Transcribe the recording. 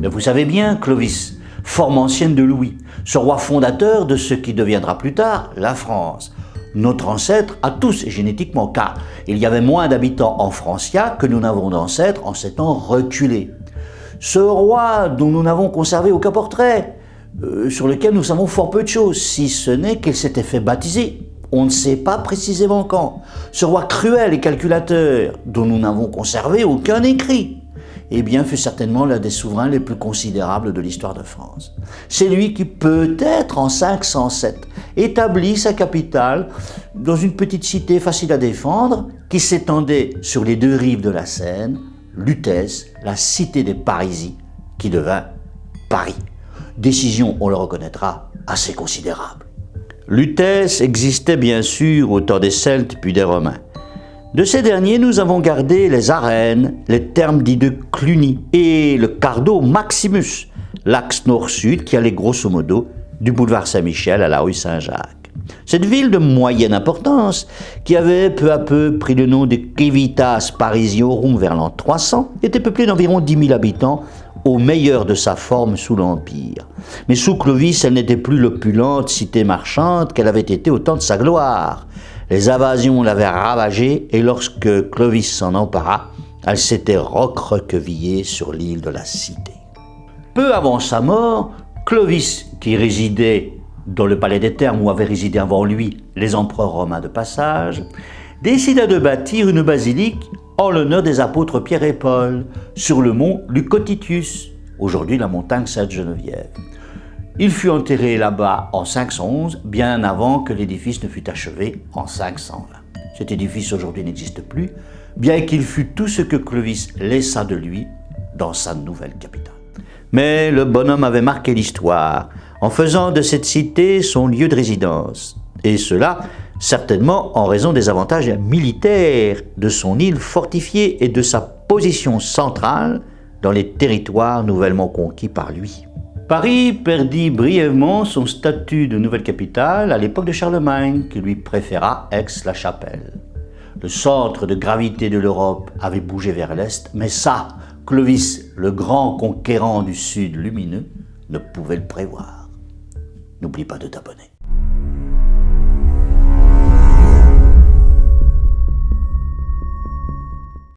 Mais vous savez bien, Clovis, forme ancienne de Louis, ce roi fondateur de ce qui deviendra plus tard la France. Notre ancêtre à tous génétiquement, car il y avait moins d'habitants en Francia que nous n'avons d'ancêtres en ces temps reculés. Ce roi dont nous n'avons conservé aucun portrait, sur lequel nous savons fort peu de choses, si ce n'est qu'il s'était fait baptiser. On ne sait pas précisément quand. Ce roi cruel et calculateur, dont nous n'avons conservé aucun écrit, eh bien, fut certainement l'un des souverains les plus considérables de l'histoire de France. C'est lui qui, peut-être en 507, établit sa capitale dans une petite cité facile à défendre qui s'étendait sur les deux rives de la Seine, Lutèce, la cité des Parisis, qui devint Paris. Décision, on le reconnaîtra, assez considérable. Lutèce existait bien sûr au temps des Celtes puis des Romains. De ces derniers, nous avons gardé les arènes, les thermes dits de Cluny et le cardo Maximus, l'axe nord-sud qui allait grosso modo du boulevard Saint-Michel à la rue Saint-Jacques. Cette ville de moyenne importance, qui avait peu à peu pris le nom de Civitas Parisiorum vers l'an 300, était peuplée d'environ 10 000 habitants, au meilleur de sa forme sous l'Empire. Mais sous Clovis, elle n'était plus l'opulente cité marchande qu'elle avait été au temps de sa gloire. Les invasions l'avaient ravagée et lorsque Clovis s'en empara, elle s'était recroquevillée sur l'île de la Cité. Peu avant sa mort, Clovis, qui résidait dans le palais des Thermes où avaient résidé avant lui les empereurs romains de passage, décida de bâtir une basilique en l'honneur des apôtres Pierre et Paul sur le mont Lucotitius, aujourd'hui la montagne Sainte-Geneviève. Il fut enterré là-bas en 511, bien avant que l'édifice ne fût achevé en 520. Cet édifice aujourd'hui n'existe plus, bien qu'il fût tout ce que Clovis laissa de lui dans sa nouvelle capitale. Mais le bonhomme avait marqué l'histoire en faisant de cette cité son lieu de résidence, et cela certainement en raison des avantages militaires de son île fortifiée et de sa position centrale dans les territoires nouvellement conquis par lui. Paris perdit brièvement son statut de nouvelle capitale à l'époque de Charlemagne, qui lui préféra Aix-la-Chapelle. Le centre de gravité de l'Europe avait bougé vers l'Est, mais ça, Clovis, le grand conquérant du Sud lumineux, ne pouvait le prévoir. N'oublie pas de t'abonner.